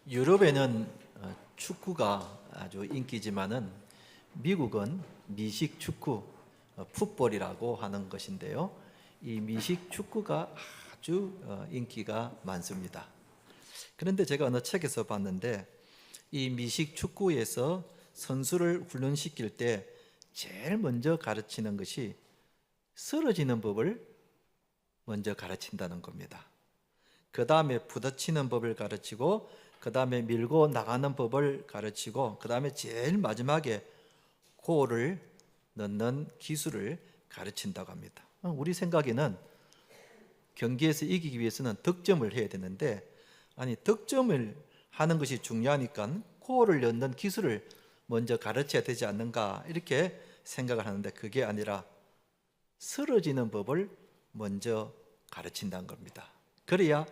유럽에는 축구가 아주 인기지만은 미국은 미식 축구, 풋볼이라고 하는 것인데요. 이 미식 축구가 아주 인기가 많습니다. 그런데 제가 어느 책에서 봤는데 이 미식 축구에서 선수를 훈련시킬 때 제일 먼저 가르치는 것이 쓰러지는 법을 먼저 가르친다는 겁니다. 그 다음에 부딪히는 법을 가르치고, 그 다음에 밀고 나가는 법을 가르치고, 그 다음에 제일 마지막에 골을 넣는 기술을 가르친다고 합니다. 우리 생각에는 경기에서 이기기 위해서는 득점을 해야 되는데, 아니 득점을 하는 것이 중요하니까 골을 넣는 기술을 먼저 가르쳐야 되지 않는가, 이렇게 생각을 하는데 그게 아니라 쓰러지는 법을 먼저 가르친다는 겁니다. 그래야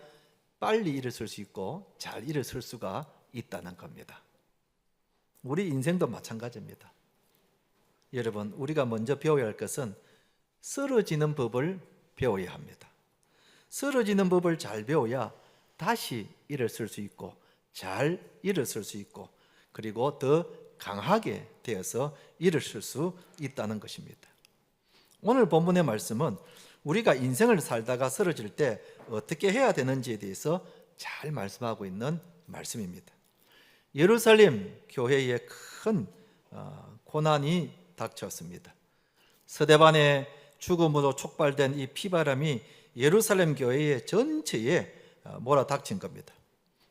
빨리 일어설 수 있고 잘 일어설 수가 있다는 겁니다. 우리 인생도 마찬가지입니다. 여러분, 우리가 먼저 배워야 할 것은 쓰러지는 법을 배워야 합니다. 쓰러지는 법을 잘 배워야 다시 일어설 수 있고 잘 일어설 수 있고, 그리고 더 강하게 되어서 일어설 수 있다는 것입니다. 오늘 본문의 말씀은 우리가 인생을 살다가 쓰러질 때 어떻게 해야 되는지에 대해서 잘 말씀하고 있는 말씀입니다. 예루살렘 교회에 큰 고난이 닥쳤습니다. 스데반의 죽음으로 촉발된 이 피바람이 예루살렘 교회 전체에 몰아닥친 겁니다.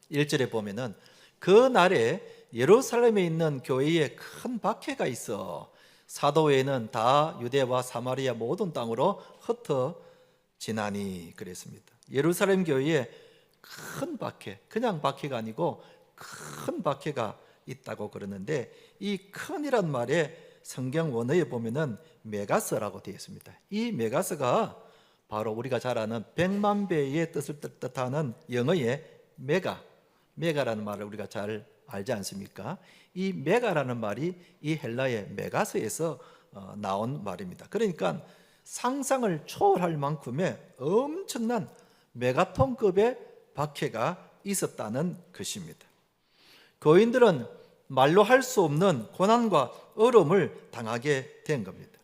1절에 보면은 그 날에 예루살렘에 있는 교회에 큰 박해가 있어 사도 외에는 다 유대와 사마리아 모든 땅으로 흩어지나니 그랬습니다. 예루살렘 교회에 큰 박해, 그냥 박해가 아니고 큰 박해가 있다고 그러는데, 이 큰이란 말에 성경 원어에 보면은 메가스라고 되어 있습니다. 이 메가스가 바로 우리가 잘 아는 100만 배의 뜻을 뜻하는 영어의 메가라는 말을 우리가 잘 알지 않습니까? 이 메가라는 말이 이 헬라의 메가스에서 나온 말입니다. 그러니까 상상을 초월할 만큼의 엄청난 메가톤급의 박해가 있었다는 것입니다. 교인들은 말로 할 수 없는 고난과 어려움을 당하게 된 겁니다.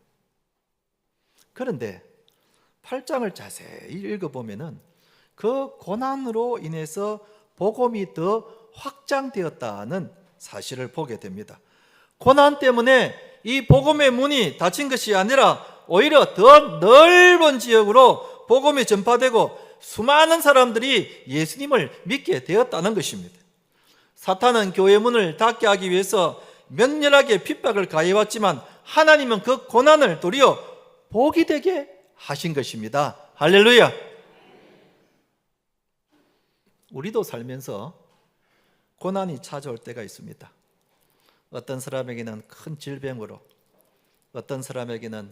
그런데 8장을 자세히 읽어보면은 그 고난으로 인해서 복음이 더 확장되었다는 사실을 보게 됩니다. 고난 때문에 이 복음의 문이 닫힌 것이 아니라 오히려 더 넓은 지역으로 복음이 전파되고 수많은 사람들이 예수님을 믿게 되었다는 것입니다. 사탄은 교회 문을 닫게 하기 위해서 맹렬하게 핍박을 가해왔지만 하나님은 그 고난을 도리어 복이 되게 하신 것입니다. 할렐루야. 우리도 살면서 고난이 찾아올 때가 있습니다. 어떤 사람에게는 큰 질병으로, 어떤 사람에게는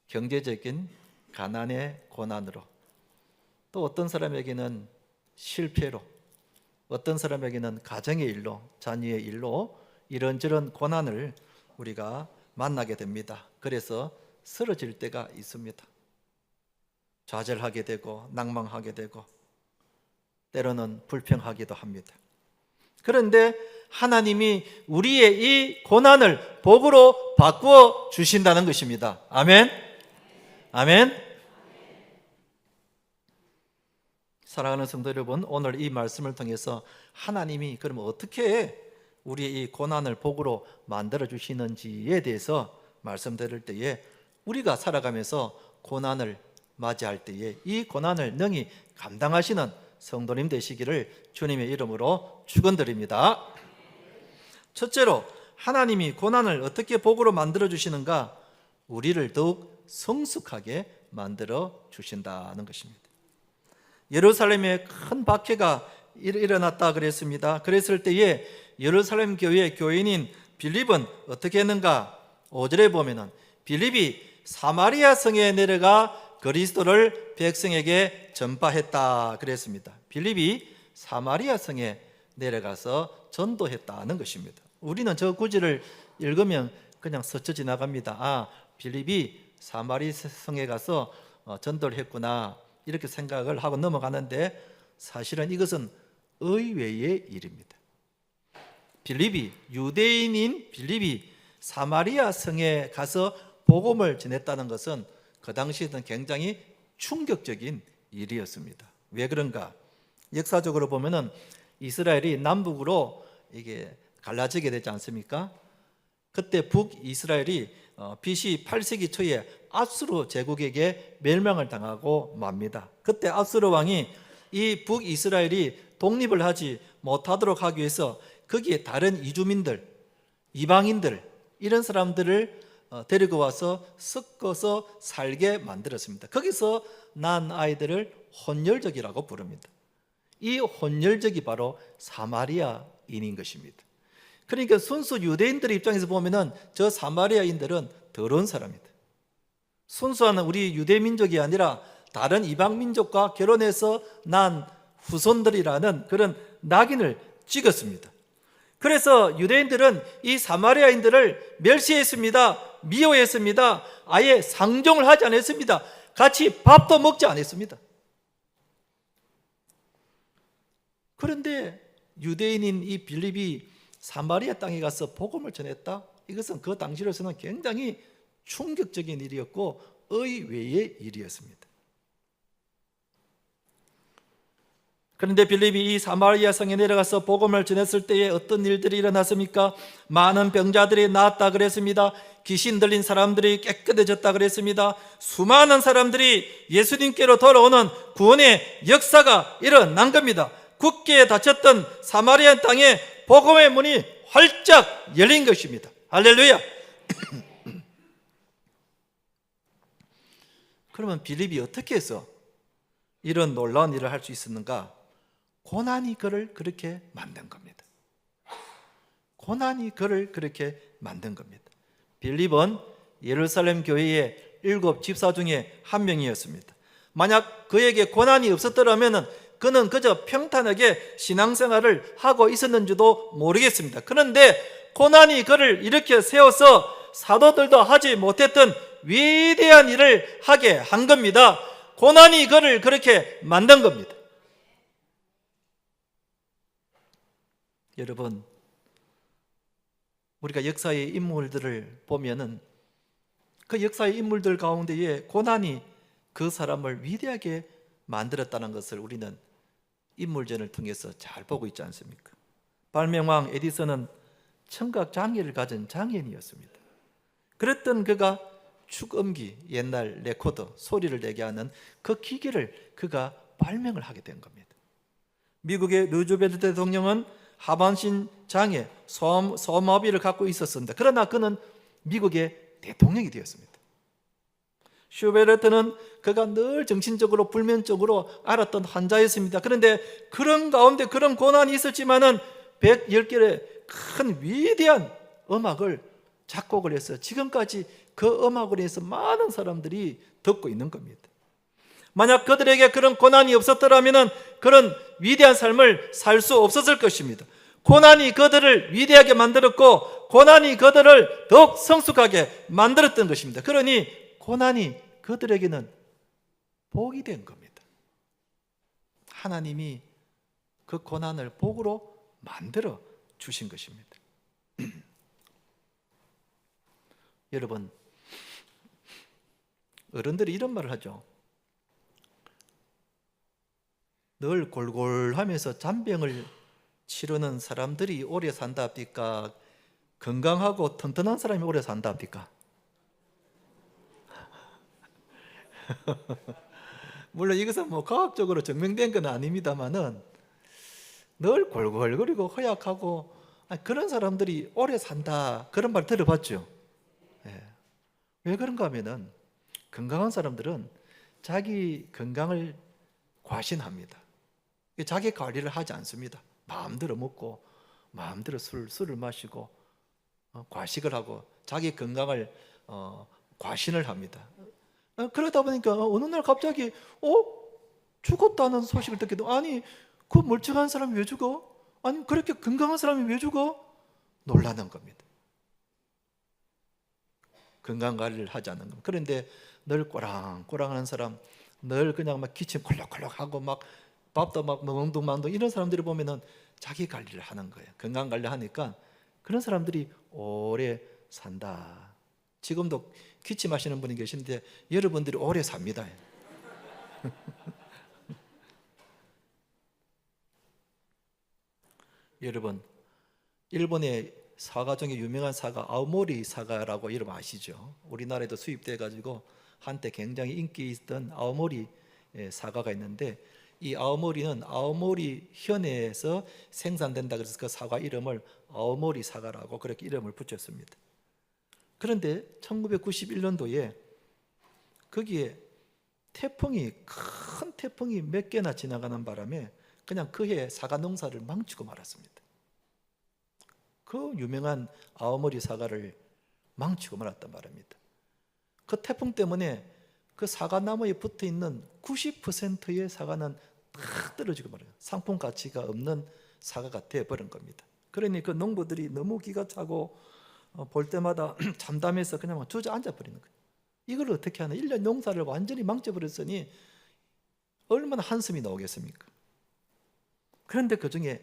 경제적인 가난의 고난으로, 또 어떤 사람에게는 실패로, 어떤 사람에게는 가정의 일로, 자녀의 일로 이런저런 고난을 우리가 만나게 됩니다. 그래서 쓰러질 때가 있습니다. 좌절하게 되고 낭망하게 되고 때로는 불평하기도 합니다. 그런데 하나님이 우리의 이 고난을 복으로 바꾸어 주신다는 것입니다. 아멘. 아멘. 사랑하는 성도 여러분, 오늘 이 말씀을 통해서 하나님이 그러면 어떻게 우리의 이 고난을 복으로 만들어 주시는지에 대해서 말씀드릴 때에, 우리가 살아가면서 고난을 맞이할 때에 이 고난을 능히 감당하시는 성도님 되시기를 주님의 이름으로 축원드립니다. 첫째로, 하나님이 고난을 어떻게 복으로 만들어 주시는가? 우리를 더욱 성숙하게 만들어 주신다는 것입니다. 예루살렘에 큰 박해가 일어났다 그랬습니다. 그랬을 때에 예루살렘 교회의 교인인 빌립은 어떻게 했는가? 5절에 보면은 빌립이 사마리아 성에 내려가 그리스도를 백성에게 전파했다 그랬습니다. 빌립이 사마리아 성에 내려가서 전도했다는 것입니다. 우리는 저 구절을 읽으면 그냥 스쳐 지나갑니다. 빌립이 사마리아 성에 가서 전도를 했구나, 이렇게 생각을 하고 넘어가는데 사실은 이것은 의외의 일입니다. 빌립이, 유대인인 빌립이 사마리아 성에 가서 복음을 전했다는 것은 그 당시에는 굉장히 충격적인 일이었습니다. 왜 그런가? 역사적으로 보면은 이스라엘이 남북으로 이게 갈라지게 되지 않습니까? 그때 북이스라엘이 BC 8세기 초에 압수르 제국에게 멸망을 당하고 맙니다. 그때 압수르 왕이 이 북이스라엘이 독립을 하지 못하도록 하기 위해서 거기에 다른 이주민들, 이방인들 이런 사람들을 데리고 와서 섞어서 살게 만들었습니다. 거기서 난 아이들을 혼혈족이라고 부릅니다. 이 혼혈족이 바로 사마리아인인 것입니다. 그러니까 순수 유대인들의 입장에서 보면은 저 사마리아인들은 더러운 사람이다. 순수한 우리 유대 민족이 아니라 다른 이방 민족과 결혼해서 난 후손들이라는 그런 낙인을 찍었습니다. 그래서 유대인들은 이 사마리아인들을 멸시했습니다. 미워했습니다. 아예 상종을 하지 않았습니다. 같이 밥도 먹지 않았습니다. 그런데 유대인인 이 빌립이 사마리아 땅에 가서 복음을 전했다? 이것은 그 당시로서는 굉장히 충격적인 일이었고 의외의 일이었습니다. 그런데 빌립이 이 사마리아 성에 내려가서 복음을 전했을 때에 어떤 일들이 일어났습니까? 많은 병자들이 나았다 그랬습니다. 귀신 들린 사람들이 깨끗해졌다 그랬습니다. 수많은 사람들이 예수님께로 돌아오는 구원의 역사가 일어난 겁니다. 굳게 닫혔던 사마리아 땅에 복음의 문이 활짝 열린 것입니다. 할렐루야. 그러면 빌립이 어떻게 해서 이런 놀라운 일을 할 수 있었는가? 고난이 그를 그렇게 만든 겁니다. 고난이 그를 그렇게 만든 겁니다. 빌립은 예루살렘 교회의 7 집사 중에 한 명이었습니다. 만약 그에게 고난이 없었더라면 그는 그저 평탄하게 신앙생활을 하고 있었는지도 모르겠습니다. 그런데 고난이 그를 일으켜 세워서 사도들도 하지 못했던 위대한 일을 하게 한 겁니다. 고난이 그를 그렇게 만든 겁니다. 여러분, 우리가 역사의 인물들을 보면은 그 역사의 인물들 가운데에 고난이 그 사람을 위대하게 만들었다는 것을 우리는 인물전을 통해서 잘 보고 있지 않습니까? 발명왕 에디슨은 청각 장애를 가진 장애인이었습니다. 그랬던 그가 축음기, 옛날 레코더, 소리를 내게 하는 그 기계를 그가 발명을 하게 된 겁니다. 미국의 루즈벨트 대통령은 하반신 장애, 소마비를 갖고 있었습니다. 그러나 그는 미국의 대통령이 되었습니다. 슈베르트는 그가 늘 정신적으로 불면적으로 앓았던 환자였습니다. 그런데 그런 가운데 그런 고난이 있었지만은 110개의 큰 위대한 음악을 작곡을 해서 지금까지 그 음악으로 해서 많은 사람들이 듣고 있는 겁니다. 만약 그들에게 그런 고난이 없었더라면 그런 위대한 삶을 살 수 없었을 것입니다. 고난이 그들을 위대하게 만들었고 고난이 그들을 더욱 성숙하게 만들었던 것입니다. 그러니 고난이 그들에게는 복이 된 겁니다. 하나님이 그 고난을 복으로 만들어 주신 것입니다. 여러분, 어른들이 이런 말을 하죠. 늘 골골하면서 잔병을 치르는 사람들이 오래 산다 합니까? 건강하고 튼튼한 사람이 오래 산다 합니까? 물론 이것은 과학적으로 증명된 건 아닙니다만은 늘 골골거리고 허약하고 그런 사람들이 오래 산다 그런 말 들어봤죠. 왜 그런가 하면은 건강한 사람들은 자기 건강을 과신합니다. 자기 관리를 하지 않습니다. 마음대로 먹고 마음대로 술을 마시고 과식을 하고 자기 건강을 과신을 합니다. 그러다 보니까 어느 날 갑자기 죽었다는 소식을 듣기도 아니 그 멀쩡한 사람이 왜 죽어? 아니 그렇게 건강한 사람이 왜 죽어? 놀라는 겁니다. 건강관리를 하지 않는 겁니다. 그런데 늘 꼬랑꼬랑하는 사람, 늘 그냥 막 기침 콜록콜록하고 막 밥도 막 멍둥망둥 이런 사람들이 보면은 자기 관리를 하는 거예요. 건강 관리하니까 그런 사람들이 오래 산다. 지금도 기침하시는 분이 계신데 여러분들이 오래 삽니다. 여러분, 일본의 사과 중에 유명한 사과 아오모리 사과라고 여러분 아시죠? 우리나라에도 수입돼 가지고 한때 굉장히 인기 있던 아오모리 사과가 있는데, 이 아오모리는 아오모리 현에서 생산된다 그래서 그 사과 이름을 아오모리 사과라고 그렇게 이름을 붙였습니다. 그런데 1991년도에 거기에 큰 태풍이 몇 개나 지나가는 바람에 그냥 그 해 사과 농사를 망치고 말았습니다. 그 유명한 아오모리 사과를 망치고 말았단 말입니다. 그 태풍 때문에 그 사과 나무에 붙어 있는 90%의 사과는 다 떨어지고 말아요. 상품 가치가 없는 사과가 되어버린 겁니다. 그러니 그 농부들이 너무 기가 차고 볼 때마다 잠담해서 그냥 주저앉아 버리는 거예요. 이걸 어떻게 하나? 1년 농사를 완전히 망쳐버렸으니 얼마나 한숨이 나오겠습니까? 그런데 그 중에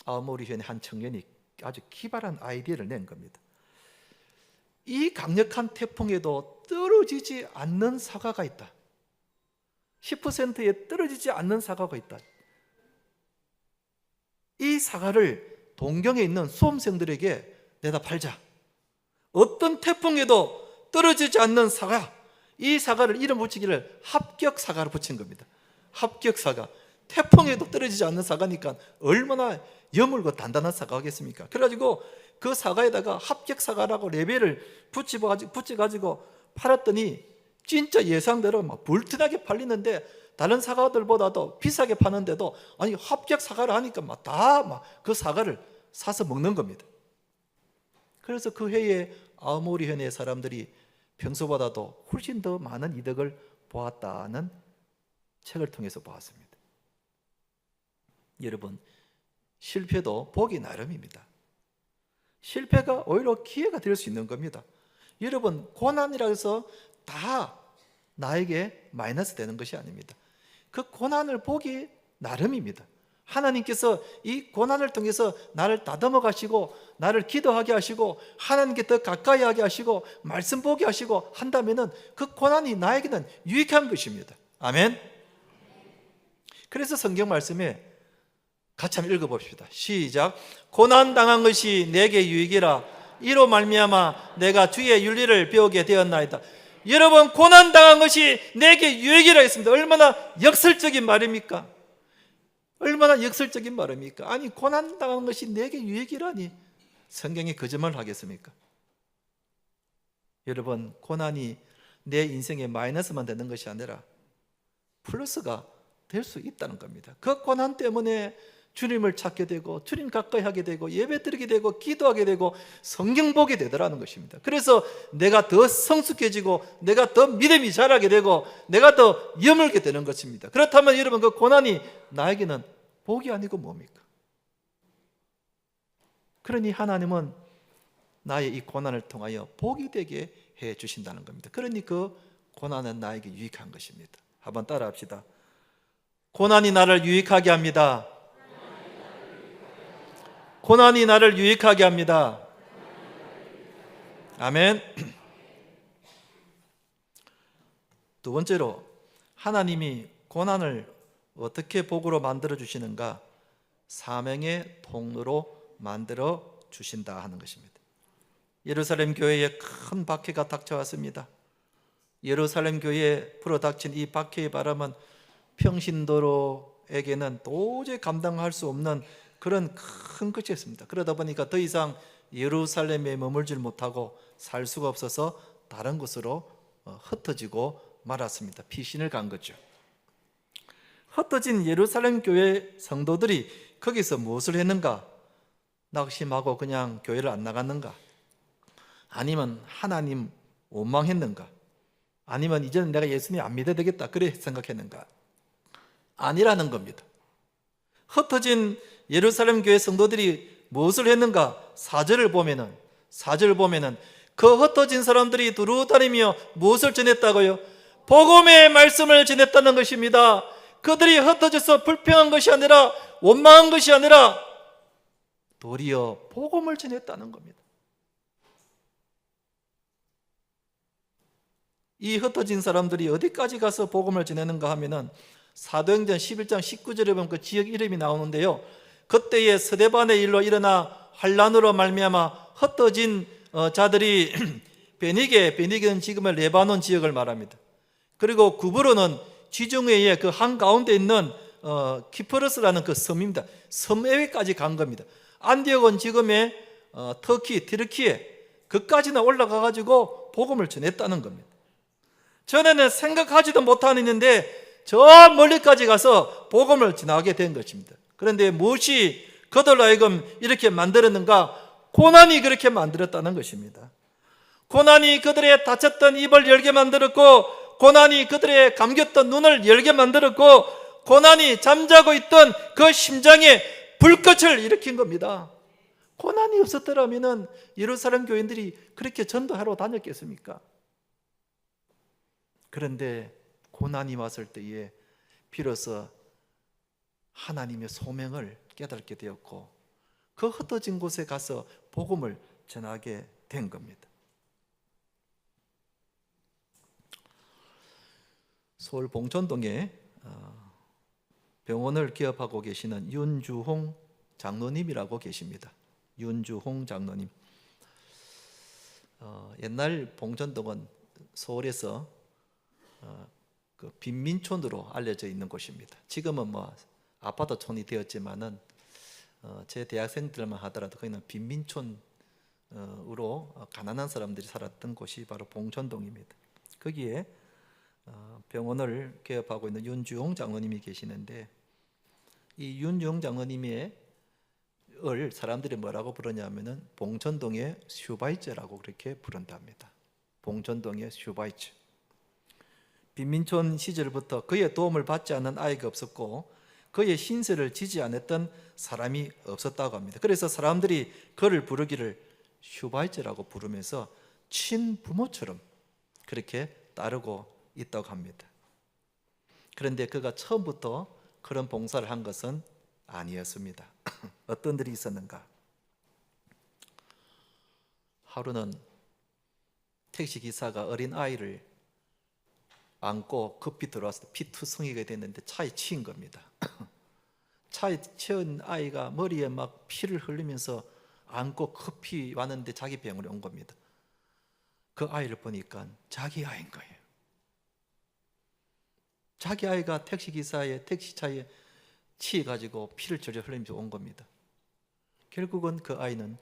아오모리 현의 한 청년이 아주 기발한 아이디어를 낸 겁니다. 이 강력한 태풍에도 떨어지지 않는 사과가 있다. 10%에 떨어지지 않는 사과가 있다. 이 사과를 동경에 있는 수험생들에게 내다 팔자. 어떤 태풍에도 떨어지지 않는 사과, 이 사과를 이름 붙이기를 합격 사과로 붙인 겁니다. 합격 사과. 태풍에도 떨어지지 않는 사과니까 얼마나 여물고 단단한 사과겠습니까? 그래가지고 그 사과에다가 합격 사과라고 레벨을 붙여가지고 팔았더니 진짜 예상대로 막 불티나게 팔리는데, 다른 사과들보다도 비싸게 파는데도 아니 합격 사과를 하니까 다 그 사과를 사서 먹는 겁니다. 그래서 그 해에 아오모리 현의 사람들이 평소보다도 훨씬 더 많은 이득을 보았다는 책을 통해서 보았습니다. 여러분, 실패도 보기 나름입니다. 실패가 오히려 기회가 될 수 있는 겁니다. 여러분, 고난이라 해서 다 나에게 마이너스 되는 것이 아닙니다. 그 고난을 보기 나름입니다. 하나님께서 이 고난을 통해서 나를 다듬어 가시고 나를 기도하게 하시고 하나님께 더 가까이 하게 하시고 말씀 보게 하시고 한다면은 그 고난이 나에게는 유익한 것입니다. 아멘. 그래서 성경 말씀에 같이 한번 읽어봅시다. 시작. 고난 당한 것이 내게 유익이라. 이로 말미암아 내가 주의 윤리를 배우게 되었나이다. 여러분, 고난 당한 것이 내게 유익이라 했습니다. 얼마나 역설적인 말입니까? 얼마나 역설적인 말입니까? 아니, 고난 당한 것이 내게 유익이라니 성경이 거짓말을 하겠습니까? 여러분, 고난이 내 인생에 마이너스만 되는 것이 아니라 플러스가 될 수 있다는 겁니다. 그 고난 때문에 주님을 찾게 되고 주님 가까이 하게 되고 예배 드리게 되고 기도하게 되고 성경 보게 되더라는 것입니다. 그래서 내가 더 성숙해지고 내가 더 믿음이 자라게 되고 내가 더 여물게 되는 것입니다. 그렇다면 여러분, 그 고난이 나에게는 복이 아니고 뭡니까? 그러니 하나님은 나의 이 고난을 통하여 복이 되게 해 주신다는 겁니다. 그러니 그 고난은 나에게 유익한 것입니다. 한번 따라 합시다. 고난이 나를 유익하게 합니다. 고난이 나를 유익하게 합니다. 아멘. 두 번째로, 하나님이 고난을 어떻게 복으로 만들어 주시는가? 사명의 통로로 만들어 주신다 하는 것입니다. 예루살렘 교회에 큰 박해가 닥쳐왔습니다. 예루살렘 교회에 불어닥친 이 박해의 바람은 평신도로에게는 도저히 감당할 수 없는 그런 큰 것이었습니다. 그러다 보니까 더 이상 예루살렘에 머물질 못하고 살 수가 없어서 다른 곳으로 흩어지고 말았습니다. 피신을 간 거죠. 흩어진 예루살렘 교회 성도들이 거기서 무엇을 했는가? 낙심하고 그냥 교회를 안 나갔는가? 아니면 하나님 원망했는가? 아니면 이제는 내가 예수님 안 믿어야 되겠다 그래 생각했는가? 아니라는 겁니다. 흩어진 예루살렘 교회 성도들이 무엇을 했는가? 4절을 보면은 그 흩어진 사람들이 두루 다니며 무엇을 전했다고요? 복음의 말씀을 전했다는 것입니다. 그들이 흩어져서 불평한 것이 아니라 원망한 것이 아니라 도리어 복음을 전했다는 겁니다. 이 흩어진 사람들이 어디까지 가서 복음을 전하는가 하면은 사도행전 11장 19절에 보면 그 지역 이름이 나오는데요. 그때에 스데반의 일로 일어나 환란으로 말미암아 흩어진 자들이 베니게는 지금의 레바논 지역을 말합니다. 그리고 구브로는 지중해의 그 한가운데 있는 키프러스라는 그 섬입니다. 섬에까지 간 겁니다. 안디옥은 지금의 터키, 튀르키예 그까지나 올라가 가지고 복음을 전했다는 겁니다. 전에는 생각하지도 못하는데 저 멀리까지 가서 복음을 전하게 된 것입니다. 그런데 무엇이 그들로 하여금 이렇게 만들었는가? 고난이 그렇게 만들었다는 것입니다. 고난이 그들의 닫혔던 입을 열게 만들었고, 고난이 그들의 감겼던 눈을 열게 만들었고, 고난이 잠자고 있던 그 심장에 불꽃을 일으킨 겁니다. 고난이 없었더라면 예루살렘 교인들이 그렇게 전도하러 다녔겠습니까? 그런데 고난이 왔을 때에 비로소 하나님의 소명을 깨닫게 되었고, 그 흩어진 곳에 가서 복음을 전하게 된 겁니다. 서울 봉천동에 병원을 개업하고 계시는 윤주홍 장로님이라고 계십니다. 윤주홍 장로님. 옛날 봉천동은 서울에서 그 빈민촌으로 알려져 있는 곳입니다. 지금은 뭐 아파트촌이 되었지만은 제 대학생들만 하더라도 거기는 빈민촌으로 가난한 사람들이 살았던 곳이 바로 봉천동입니다. 거기에 병원을 개업하고 있는 윤주홍 장로님이 계시는데, 이 윤주홍 장로님의 을 사람들이 뭐라고 부르냐면은 봉천동의 슈바이처라고 그렇게 부른답니다. 봉천동의 슈바이처. 빈민촌 시절부터 그의 도움을 받지 않는 아이가 없었고 그의 신세를 지지 않았던 사람이 없었다고 합니다. 그래서 사람들이 그를 부르기를 슈바이처라고 부르면서 친부모처럼 그렇게 따르고 있다고 합니다. 그런데 그가 처음부터 그런 봉사를 한 것은 아니었습니다. 어떤 일이 있었는가? 하루는 택시기사가 어린 아이를 안고 급히 들어와서 피투성이가 됐는데 차에 치인 겁니다. 차에 치인 아이가 머리에 막 피를 흘리면서 안고 급히 왔는데 자기 병원에 온 겁니다. 그 아이를 보니까 자기 아이인 거예요. 자기 아이가 택시기사의 택시차에 치여가지고 피를 절절 흘리면서 온 겁니다. 결국은 그 아이는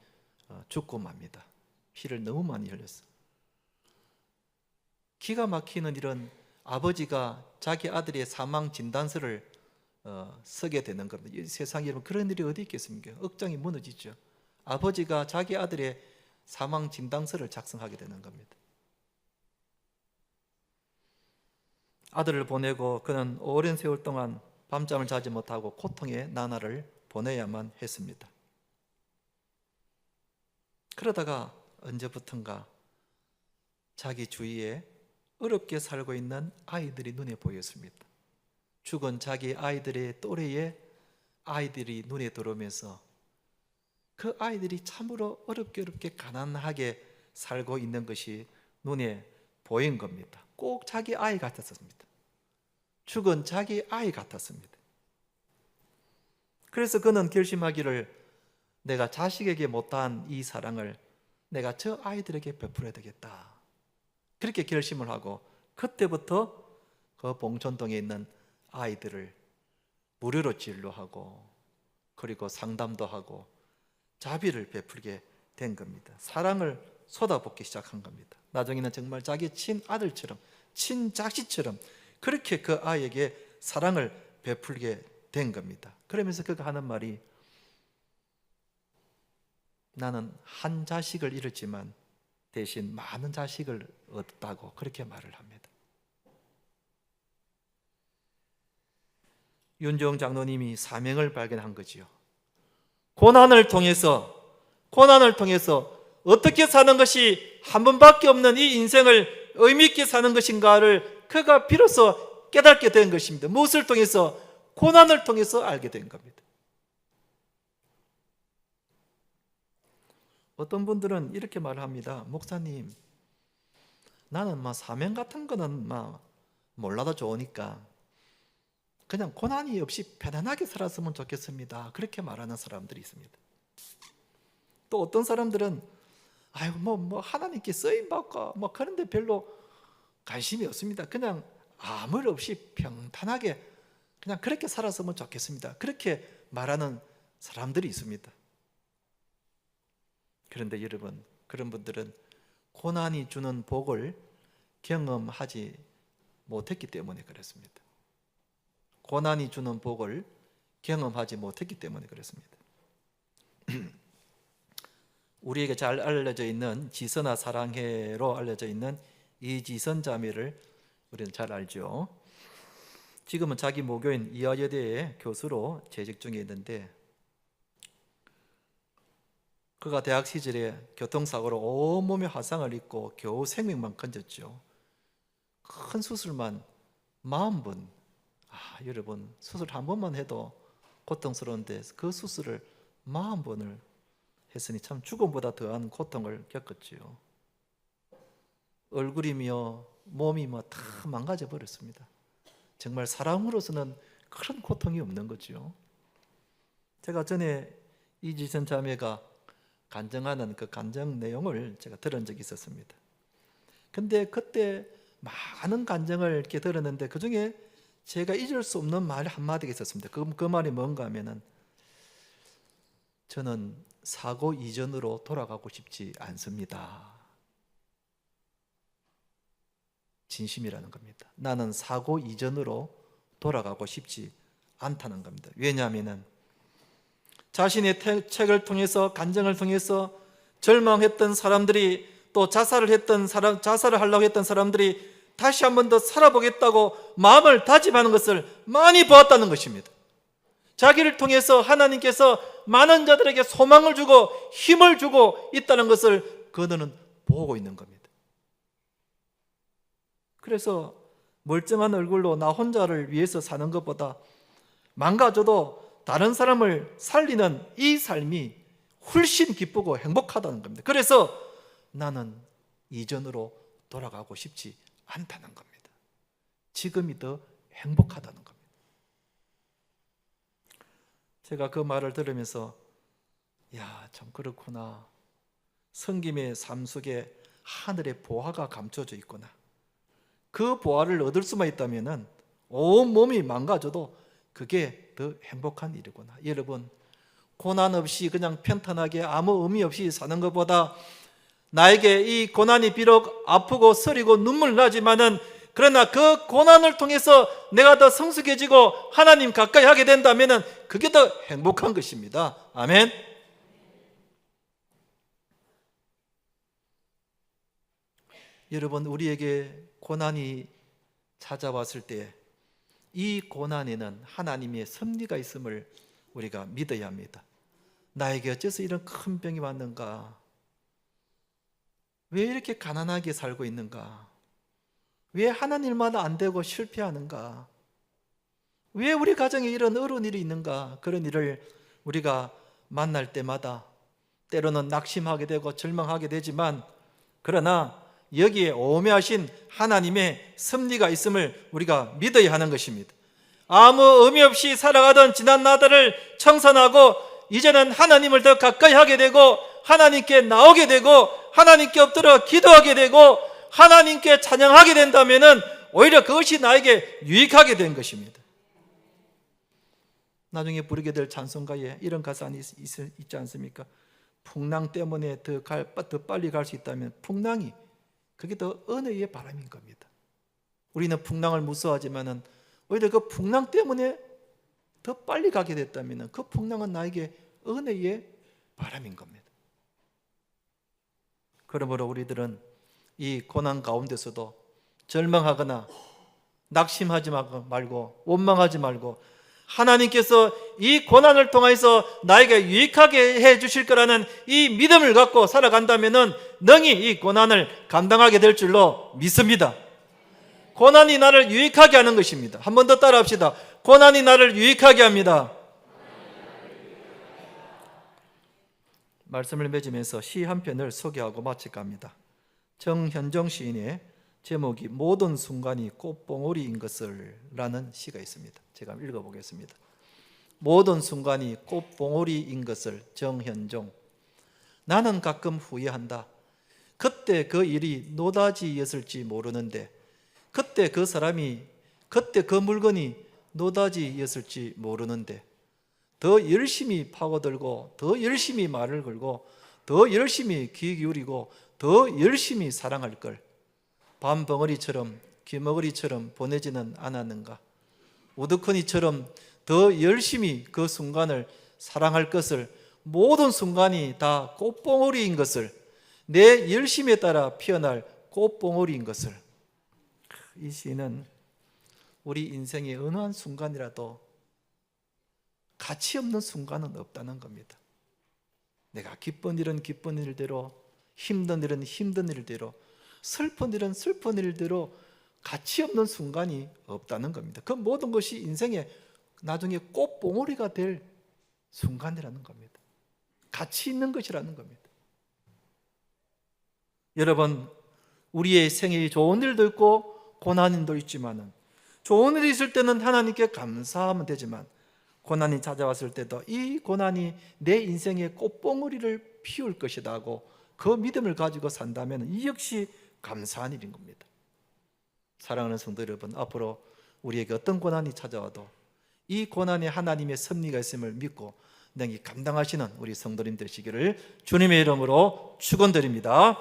죽고 맙니다. 피를 너무 많이 흘렸어요. 기가 막히는 일은 아버지가 자기 아들의 사망 진단서를 쓰게 되는 겁니다. 이 세상에 그런 일이 어디 있겠습니까? 억장이 무너지죠. 아버지가 자기 아들의 사망 진단서를 작성하게 되는 겁니다. 아들을 보내고 그는 오랜 세월 동안 밤잠을 자지 못하고 고통의 나날을 보내야만 했습니다. 그러다가 언제부턴가 자기 주위에 어렵게 살고 있는 아이들이 눈에 보였습니다. 죽은 자기 아이들의 또래의 아이들이 눈에 들어오면서 그 아이들이 참으로 어렵게 가난하게 살고 있는 것이 눈에 보인 겁니다. 꼭 자기 아이 같았습니다. 죽은 자기 아이 같았습니다. 그래서 그는 결심하기를 내가 자식에게 못한 이 사랑을 내가 저 아이들에게 베풀어야 되겠다. 그렇게 결심을 하고 그때부터 그 봉천동에 있는 아이들을 무료로 진료하고 그리고 상담도 하고 자비를 베풀게 된 겁니다. 사랑을 쏟아붓기 시작한 겁니다. 나중에는 정말 자기 친아들처럼 친자식처럼 그렇게 그 아이에게 사랑을 베풀게 된 겁니다. 그러면서 그가 하는 말이 나는 한 자식을 잃었지만 대신 많은 자식을 얻었다고 그렇게 말을 합니다. 윤주홍 장로님이 사명을 발견한 거지요. 고난을 통해서 어떻게 사는 것이 한 번밖에 없는 이 인생을 의미 있게 사는 것인가를 그가 비로소 깨닫게 된 것입니다. 무엇을 통해서? 고난을 통해서 알게 된 겁니다. 어떤 분들은 이렇게 말합니다. 목사님, 나는 사명 같은 거는 몰라도 좋으니까 그냥 고난이 없이 편안하게 살았으면 좋겠습니다. 그렇게 말하는 사람들이 있습니다. 또 어떤 사람들은 하나님께 쓰임 받고 그런데 별로 관심이 없습니다. 그냥 아무 일 없이 평탄하게 그냥 그렇게 살았으면 좋겠습니다. 그렇게 말하는 사람들이 있습니다. 그런데 여러분, 그런 분들은 고난이 주는 복을 경험하지 못했기 때문에 그렇습니다. 고난이 주는 복을 경험하지 못했기 때문에 그렇습니다. 우리에게 잘 알려져 있는 지선아 사랑해로 알려져 있는 이지선 자매를 우리는 잘 알죠. 지금은 자기 모교인 이화여대의 교수로 재직 중에 있는데, 그가 대학 시절에 교통사고로 온몸에 화상을 입고 겨우 생명만 건졌죠. 큰 수술만 40번. 여러분, 수술 한 번만 해도 고통스러운데 그 수술을 40번을 했으니 참 죽음보다 더한 고통을 겪었지요. 얼굴이며 몸이 다 망가져 버렸습니다. 정말 사람으로서는 그런 고통이 없는 거죠. 제가 전에 이지선 자매가 간증하는 그 간증 내용을 제가 들은 적이 있었습니다. 근데 그때 많은 간증을 이렇게 들었는데 그 중에 제가 잊을 수 없는 말 한마디가 있었습니다. 그 말이 뭔가 하면은, 저는 사고 이전으로 돌아가고 싶지 않습니다. 진심이라는 겁니다. 나는 사고 이전으로 돌아가고 싶지 않다는 겁니다. 왜냐하면 자신의 책을 통해서, 간증을 통해서 절망했던 사람들이, 또 자살을 하려고 했던 사람들이 다시 한 번 더 살아보겠다고 마음을 다짐하는 것을 많이 보았다는 것입니다. 자기를 통해서 하나님께서 많은 자들에게 소망을 주고 힘을 주고 있다는 것을 그들은 보고 있는 겁니다. 그래서 멀쩡한 얼굴로 나 혼자를 위해서 사는 것보다 망가져도 다른 사람을 살리는 이 삶이 훨씬 기쁘고 행복하다는 겁니다. 그래서 나는 이전으로 돌아가고 싶지 않다는 겁니다. 지금이 더 행복하다는 겁니다. 제가 그 말을 들으면서 참 그렇구나. 성김의 삶 속에 하늘의 보화가 감춰져 있구나. 그 보화를 얻을 수만 있다면 온 몸이 망가져도 그게 더 행복한 일이구나. 여러분, 고난 없이 그냥 평탄하게 아무 의미 없이 사는 것보다 나에게 이 고난이 비록 아프고 서리고 눈물 나지만은, 그러나 그 고난을 통해서 내가 더 성숙해지고 하나님 가까이 하게 된다면은 그게 더 행복한 것입니다. 아멘. 여러분, 우리에게 고난이 찾아왔을 때 이 고난에는 하나님의 섭리가 있음을 우리가 믿어야 합니다. 나에게 어째서 이런 큰 병이 왔는가? 왜 이렇게 가난하게 살고 있는가? 왜 하는 일마다 안 되고 실패하는가? 왜 우리 가정에 이런 어려운 일이 있는가? 그런 일을 우리가 만날 때마다 때로는 낙심하게 되고 절망하게 되지만, 그러나 여기에 오묘하신 하나님의 섭리가 있음을 우리가 믿어야 하는 것입니다. 아무 의미 없이 살아가던 지난 나날을 청산하고 이제는 하나님을 더 가까이 하게 되고 하나님께 나오게 되고 하나님께 엎드려 기도하게 되고 하나님께 찬양하게 된다면 오히려 그것이 나에게 유익하게 된 것입니다. 나중에 부르게 될 찬송가에 이런 가사 있지 않습니까? 풍랑 때문에 더 빨리 갈 수 있다면 풍랑이, 그게 더 은혜의 바람인 겁니다. 우리는 풍랑을 무서워하지만은 오히려 그 풍랑 때문에 더 빨리 가게 됐다면 그 풍랑은 나에게 은혜의 바람인 겁니다. 그러므로 우리들은 이 고난 가운데서도 절망하거나 낙심하지 말고 원망하지 말고 하나님께서 이 고난을 통해서 나에게 유익하게 해 주실 거라는 이 믿음을 갖고 살아간다면 능히 이 고난을 감당하게 될 줄로 믿습니다. 고난이 나를 유익하게 하는 것입니다. 한 번 더 따라합시다. 고난이 나를 유익하게 합니다. 말씀을 맺으면서 시 한 편을 소개하고 마칠까 합니다. 정현종 시인의 제목이 모든 순간이 꽃봉오리인 것을 라는 시가 있습니다. 제가 읽어보겠습니다. 모든 순간이 꽃봉오리인 것을. 정현종. 나는 가끔 후회한다. 그때 그 일이 노다지였을지 모르는데, 그때 그 사람이, 그때 그 물건이 노다지였을지 모르는데, 더 열심히 파고들고, 더 열심히 말을 걸고, 더 열심히 귀 기울이고, 더 열심히 사랑할 걸. 밤벙어리처럼, 귀머거리처럼 보내지는 않았는가? 우두커니처럼 더 열심히 그 순간을 사랑할 것을, 모든 순간이 다 꽃봉오리인 것을, 내 열심에 따라 피어날 꽃봉오리인 것을. 이 시는 우리 인생의 어느 한 순간이라도 가치 없는 순간은 없다는 겁니다. 내가 기쁜 일은 기쁜 일대로, 힘든 일은 힘든 일대로, 슬픈 일은 슬픈 일대로 가치 없는 순간이 없다는 겁니다. 그 모든 것이 인생의 나중에 꽃봉오리가 될 순간이라는 겁니다. 가치 있는 것이라는 겁니다. 여러분, 우리의 생에 좋은 일도 있고 고난도 있지만은, 좋은 일이 있을 때는 하나님께 감사하면 되지만, 고난이 찾아왔을 때도 이 고난이 내 인생의 꽃봉오리를 피울 것이다 하고 그 믿음을 가지고 산다면 이 역시 감사한 일인 겁니다. 사랑하는 성도 여러분, 앞으로 우리에게 어떤 고난이 찾아와도 이 고난에 하나님의 섭리가 있음을 믿고 능히 감당하시는 우리 성도님 되시기를 주님의 이름으로 축원드립니다.